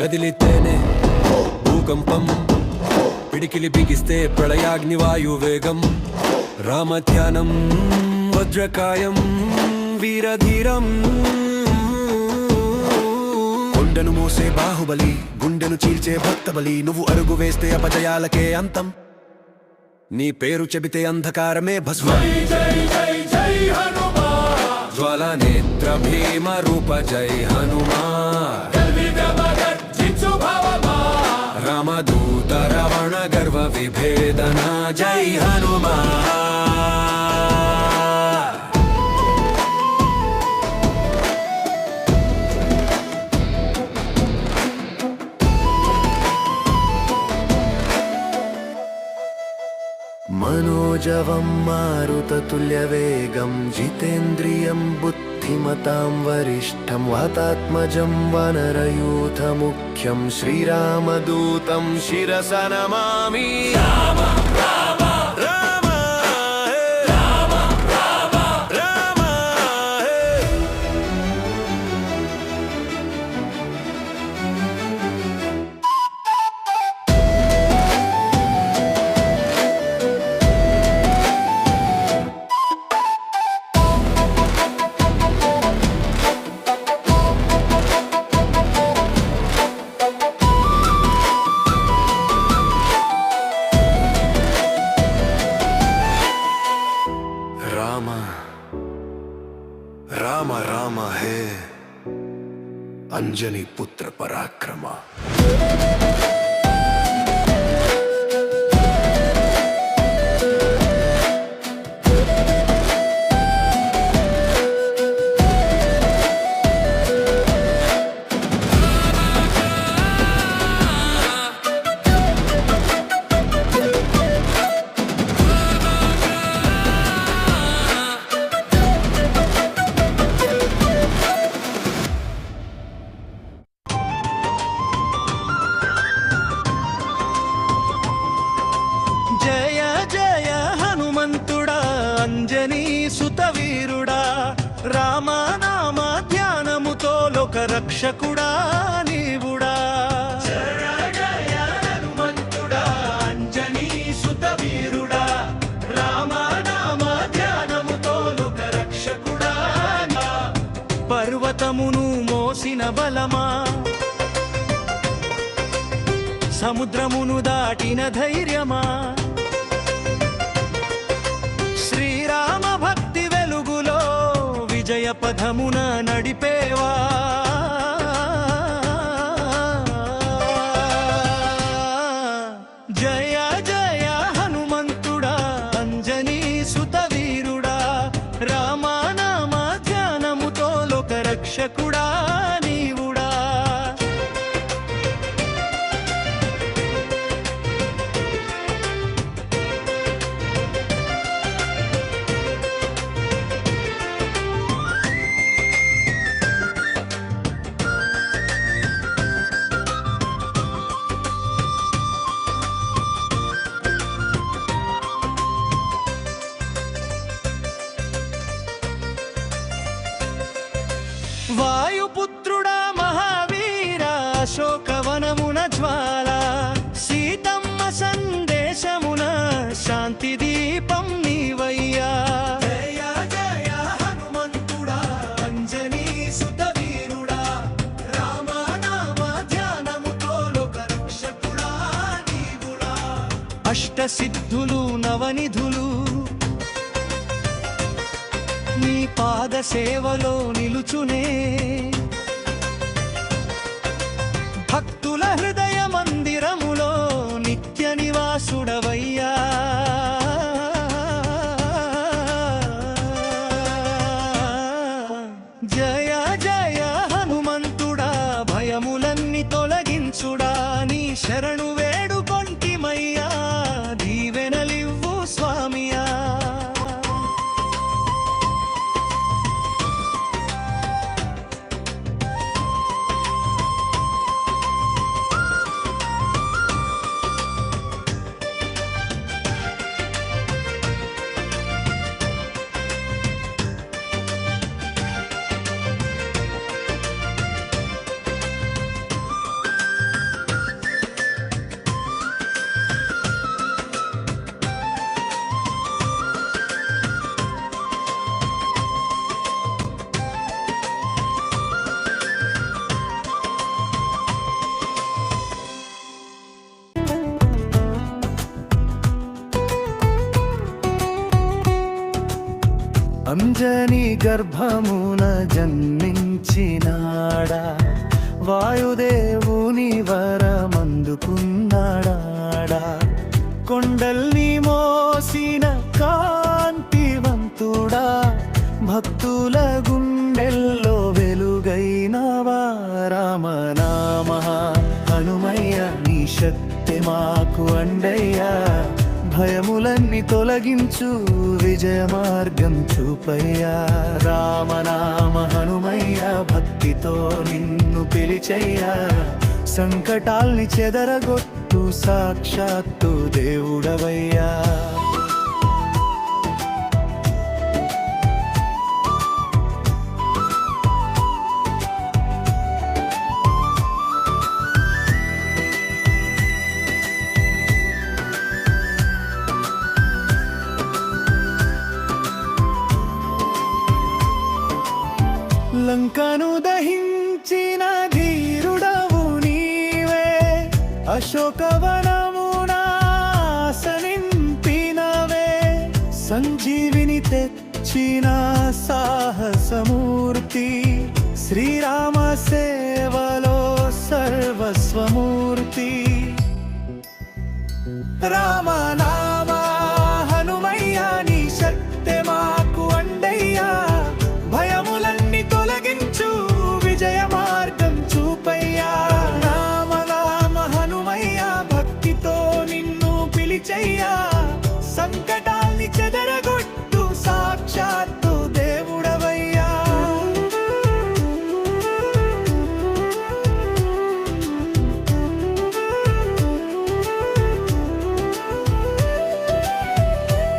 కదిలితేనే భూకంపం, పిడికిలి బిగిస్తే ప్రళయాగ్నివాయు వేగం. రామధ్యానం వజ్రకాయం వీరధీరం. కొండను మోసే బాహుబలి, గుండెను చీల్చే భక్తబలి. నువ్వు అరుగు వేస్తే అపజయాలకే అంతం, నీ పేరు చెబితే అంధకారమే భస్మం. జ్వాలా నేత్ర భీమ రూప జై హనుమాన్. రామదూత రావణ గర్వ విభేదన జై హనుమాన్. మనోజవం మారుతతుల్యవేగం జితేంద్రియం బుద్ధిమతాం వరిష్టం. వాతాత్మజం వానరయూథముఖ్యం శ్రీరామదూతం శిరసా నమామి. రామ రామ రామ రామ రామ రామ. రామ రామ హే అంజని పుత్ర పరాక్రమ. అంజనీ సుతవీరుడా, రామనామ ధ్యానముతో లోక రక్షకుడా నీవుడా. జయ జయ హనుమంతుడా, అంజనీ సుతవీరుడా, రామనామ ధ్యానముతో లోక రక్షకుడా. పర్వతమును మోసిన బలమా, సముద్రమును దాటిన ధైర్యమా, శ్రీరామ భక్తి వెలుగులో విజయ పథమున నడిపేవా. జయ జయ హనుమంతుడా, అంజనీ సుతవీరుడా, రామనామ ధ్యానముతో లోక రక్షకుడా నీవుడా. వాయుపుత్రుడా మహావీర, శోకవనమున జ్వాల, సీతమ్మ సందేశమున శాంతి దీపం నీవయ్యా. జయ జయ హనుమంతుడా, అంజనీ సుతవీరుడా, రామనామ ధ్యానముతో లోక రక్షకుడా నీవుడా. అష్టసిద్ధులు నవనిధులు నీ పాద సేవలో నిలుచునే, భక్తుల హృదయ మందిరములో నిత్య నివాసుడవయ్యా. జయ జయ హనుమంతుడా, భయములన్నీ తొలగించుడా, నీ శరణు వేడుకొంటిమయ్యా, దీవెనలివ్వు స్వామియా. అంజని గర్భమున జన్మించినాడా వాయుదేవుని వరమందుకున్నాడా కొండల్ని మోసిన కాంతివంతుడా భక్తుల గుండెల్లో వెలుగైనవా రామనామ హనుమయ్య నీ శక్తి మాకు అండయ్యా భయములన్నీ తొలగించు విజయ మార్గం చూపయ్యా రామనామ హనుమయ్య భక్తితో నిన్ను పిలిచయ్యా సంకటాల్ని చెదరగొట్టు సాక్షాత్తు దేవుడవయ్యా లంకను దహించిన ధీరుడవు నీవే అశోకవనమునాసనింపినవే సంజీవిని తెచ్చిన సాహసమూర్తి శ్రీరామ సేవలో సర్వస్వమూర్తి రామనామ హనుమయ్య నీ శక్తి మాకు అండయ్యా భయములన్నీ తొలగించు విజయ మార్గం చూపయ్యా రామ రామ హనుమయ్య భక్తితో నిన్ను పిలిచయ్యా సంకటాల్ని చెదరగొట్టు సాక్షాత్తు దేవుడవయ్యా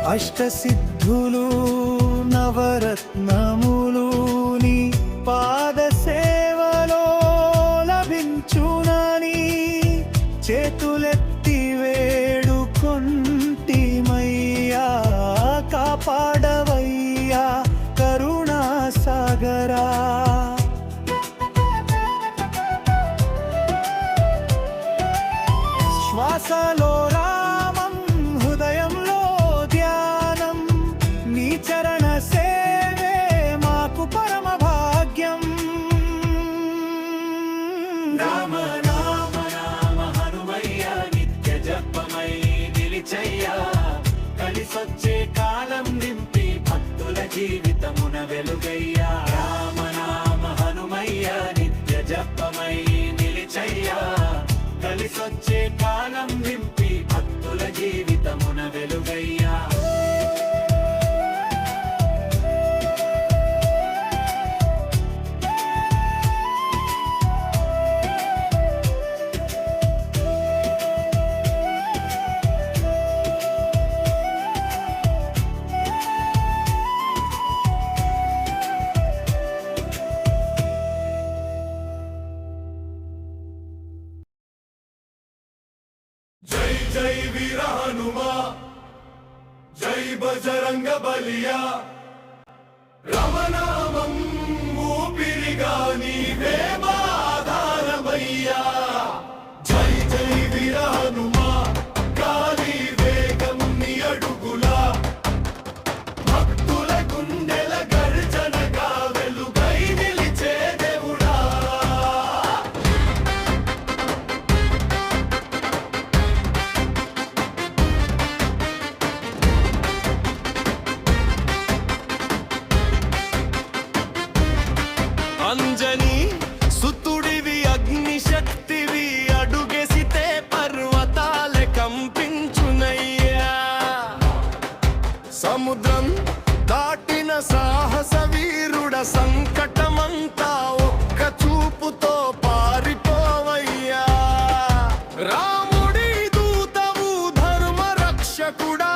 అష్టసిద్ధులు నవరత్నములు నీ పాద సేవలో లభించునని చేతులెత్తి వేడుకొంటిమయ్యా కాపాడవయ్యా కరుణా సాగరా శ్వాసలో రామం హృదయంలో ధ్యానం నీ చరణ సేవే మాకు పరమ భాగ్యం రామ రామ రామ హనుమయ్య నిత్య జపమై నిలిచయ్యా కలిసొచ్చే కాలం నింపి భక్తుల జీవితమున వెలుగయ్యా రామ నామ హనుమయ్య నిత్య జపమై నిలిచయ్యా కలిసొచ్చే కాలం నింపి భక్తుల జీవితమున వెలుగయ్యా జై జై వీర హనుమా జై బజరంగ బలియా రమనామం ఊపిరిగా నీవే మా ఆధారమయ్యా జై జై వీర హనుమా గాలి వేగం నీ అడుగులా భక్తుల గుండెల గర్జనగా వెలుగై నిలిచే దేవుడా అంజని సుతుడివి అగ్నిశక్తివి అడుగెసితే పర్వతాలే కంపించునయ్యా సముద్రం దాటిన సాహస వీరుడ సంకటమంతా ఒక్క చూపుతో పారిపోవయ్యా రాముడి దూతవు ధర్మ రక్షకుడా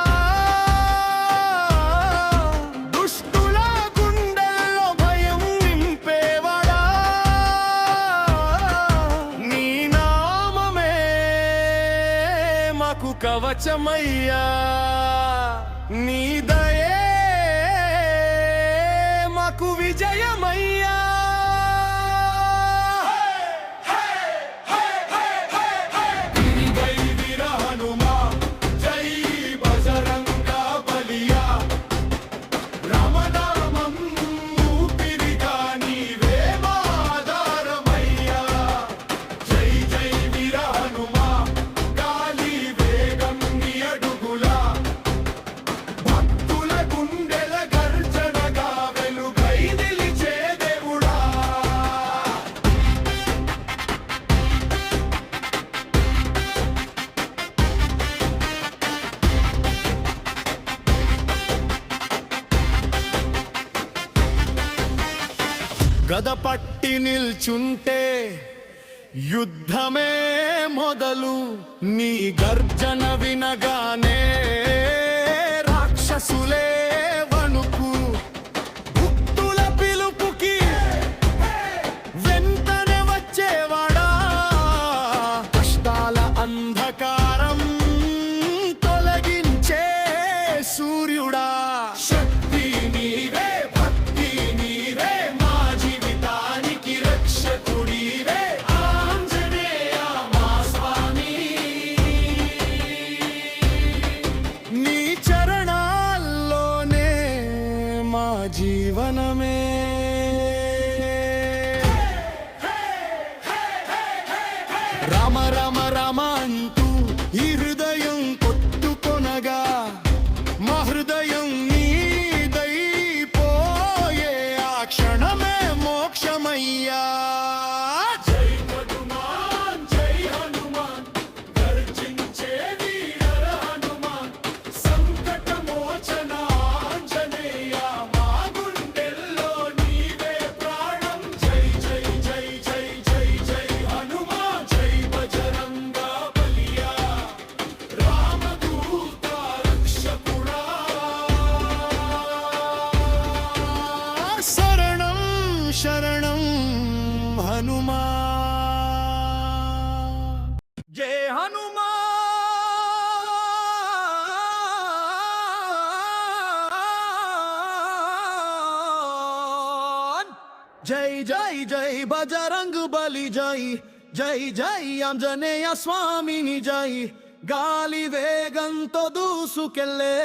దుష్టుల గుండెల్లో భయం నింపేవాడా నీ నామమే మాకు కవచమయ్యా నీ దయే మాకు విజయమయ్యా జై వీర హనుమా జై బజరంగ బలియా రామనామ గద పట్టి నిల్చుంటే యుద్ధమే మొదలు. నీ గర్జన వినగానే రాక్షసులే వణుకు. భక్తుల పిలుపుకి వెంటనే వచ్చేవాడా, కష్టాల అంధకారం తొలగించే సూర్యుడా. శక్తి నీవే, భక్తి నీవే, మా జీవితానికి రక్షకుడివే. ఆంజనేయ మా స్వామి, నీ చరణాల్లోనే మా జీవనమే. రామ రామ రామ అంటూ ఈ హృదయం కొట్టుకొనగా, మా హృదయం నీదైపోయే ఆ క్షణమే మోక్షమయ్యా. జై హనుమాన్, జై హనుమాన్, గర్జించే వీర హనుమాన్, సంకట మోచన ఆంజనేయ, మా గుండెల్లో నీవే ప్రాణం. జై జై జై జై జై జై హనుమాన్, జై బజరంగ బలియా, రామదూత రక్షకుడా. శరణం శరణం హనుమా. జై హనుమాన్, జై జై జై బజరంగ బలి జై, జై జై ఆంజనేయ స్వామిని జై. గాలి వేగంతో దూసుకెళ్ళే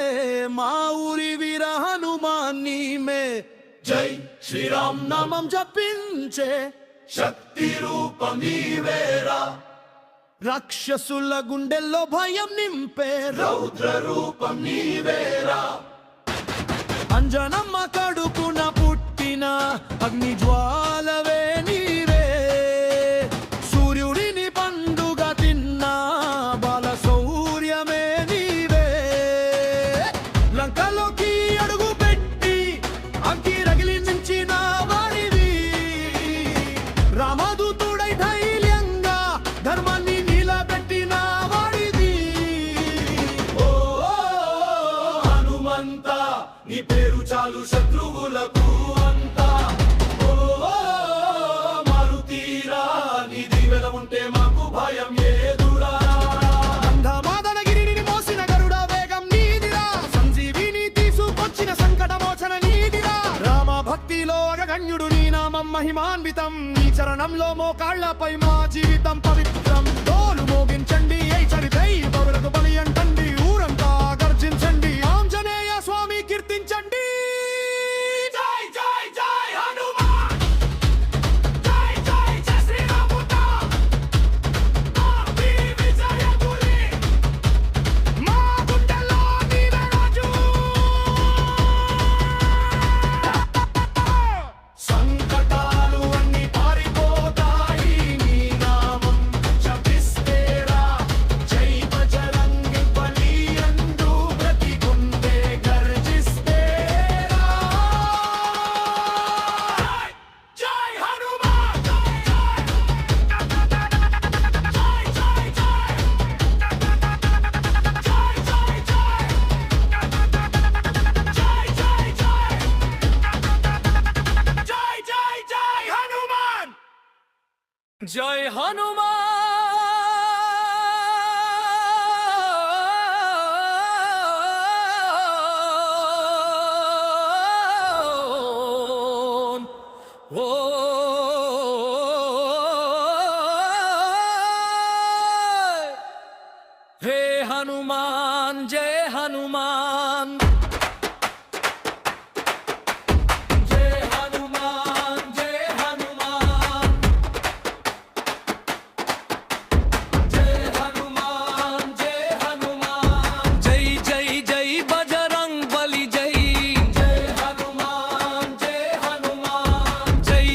మా ఊరి వీర హనుమాన్ని మే. జై శ్రీరామ్ నామం జపించే శక్తి రూపం నీవేరా. రాక్షసుల గుండెల్లో భయం నింపే రౌద్ర రూపం నీవేరా. అంజనమ్మ కడుపున పుట్టిన అగ్ని జ్వాలవే నీవే. సూర్యుడిని పండుగ తిన్న బాల శౌర్యమే నీవే. లంకలోకి అడుగు పెట్టి అంకి రగిలి మించిన వాడివి. రామదూతుడై ధైర్యంగా ధర్మాన్ని నిలబెట్టిన వాడివి. ఓ హనుమంత, నీ పేరు చాలు శత్రువులకు అంతా. ఓ మారుతీరా, నీ దీవెన ఉంటే మాకు భయం ఏదురా. అంధమాదనగిరిని మోసిన గరుడ వేగం నీదిరా. సంజీవిని తీసుకొచ్చిన సంకట మోచన నీదిరా. రామ భక్తిలో అగగణ్యుడు నీ నామం మహిమాన్వితం. నీ చరణంలో మోకాళ్లపై మా జీవితం పవిత్రం. తోలు మోగించండి ఏ చరితై పౌరులకు బలి అంటండి. ఊరంతా గర్జించండి, ఆంజనేయ స్వామి కీర్తించండి. జై జై జై హనుమాన్, జై జై జై శ్రీరాముత, మా విజయ గురి, మా గుండెల్లో నీవే రాజు. సంకటాలు అన్ని పారిపోతాయి నీ నామం జపిస్తేరా. జై బజరంగ బలి అంటూ ప్రతి గుండె గర్జిస్తేరా. జై హనుమాన్, జై జై జై జై జై జై జై హనుమాన్. జై హనుమాన్. ఓ హే హనుమాన్, జై హనుమాన్. జై హనుమాన్, జై హనుమాన్, జై హనుమాన్, జై హనుమాన్. జై జై జై బజరంగ్ బలి జై. జై హనుమాన్, జై హనుమాన్, జై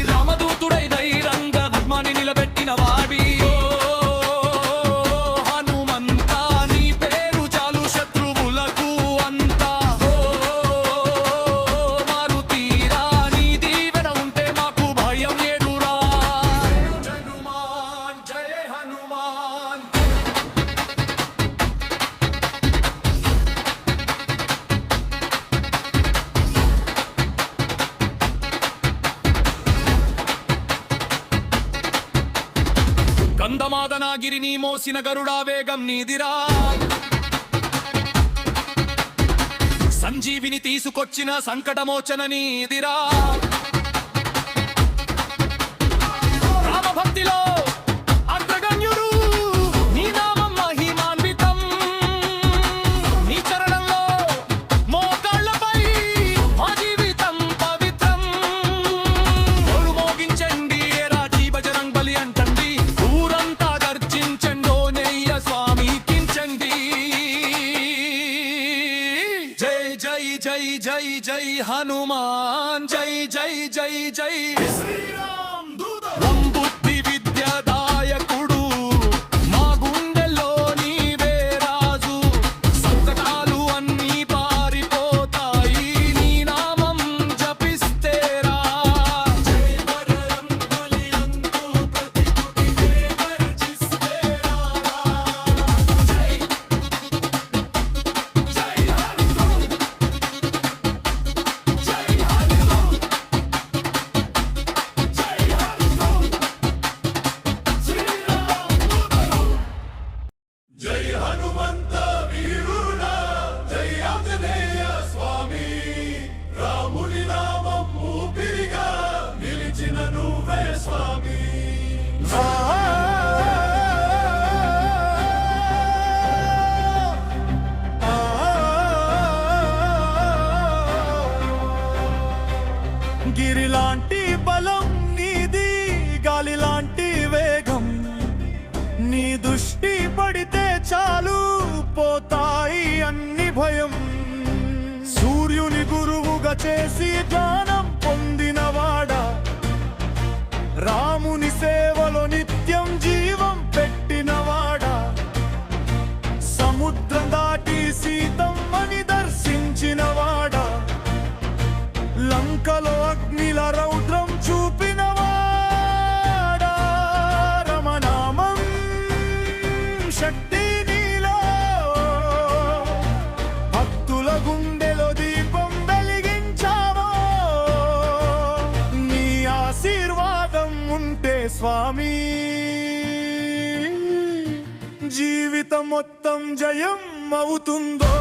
రామదూతుడై ధైర్యంగా ధర్మాన్ని నిలబెట్టిన వాడి హనుమంతా నీ పేరు చాలు శత్రువులకు అంతా మారుతీరా నీ దీవెన ఉంటే మాకు భయం ఏడురా హనుమాన్ జయ హనుమాన్ గంధమాదనాగిరిని మోసిన గరుడా వేగం నీదిరా సంజీవిని తీసుకొచ్చిన సంకటమోచన నీదిరా రామభక్తిలో అగ్రగణ్యుడు నీ నామం మహిమాన్వితం నీ చరణంలో మోకాళ్ళపై మా జీవితం పవిత్రం గోలు మోగించండి రాజీ బజరంగ్ బలి అంటండి ఊరంతా గర్జించండో నెయ్య స్వామి కించండి జై జై జై జై జై హనుమాన్ జై జై జై జై శ్రీరామ్ దూత బుద్ధి విద్యాదాయకుడు మా గుండెల్లో నీవే రాజు సంకటాలు అన్నీ పారిపోతాయి నీ నామం జపిస్తేరా జై బజరంగ్ బలి అంటూ ప్రతి తుడికే గర్జిస్తేరా జై జై హనుమాన్ జై హనుమాన్ జై హనుమాన్ శ్రీరామ్ జై హనుమంత వీరుడా జై ఆంజనేయ స్వామి రాముని నామం ఊపిరిగా నిలిచిన నువ్వే స్వామి గిరిలాంటి బలం నీది గాలిలాంటి వేగం నీ దృష్టి పడితే చాలు పోతాయి అన్ని భయం సూర్యుని గురువుగా చేసి జ్ఞానం పొందినవాడా రాముని సేవలో నిత్యం జీవం పెట్టినవాడా సముద్రం దాటి సీతమ్మని దర్శించినవాడా లంకలో అగ్నిల రౌద్రం చూపినవాడా రమనామం శక్తి నీలో భక్తుల గుండెలో దీపం వెలిగించావో నీ ఆశీర్వాదం ఉంటే స్వామి జీవితం మొత్తం జయం అవుతుందో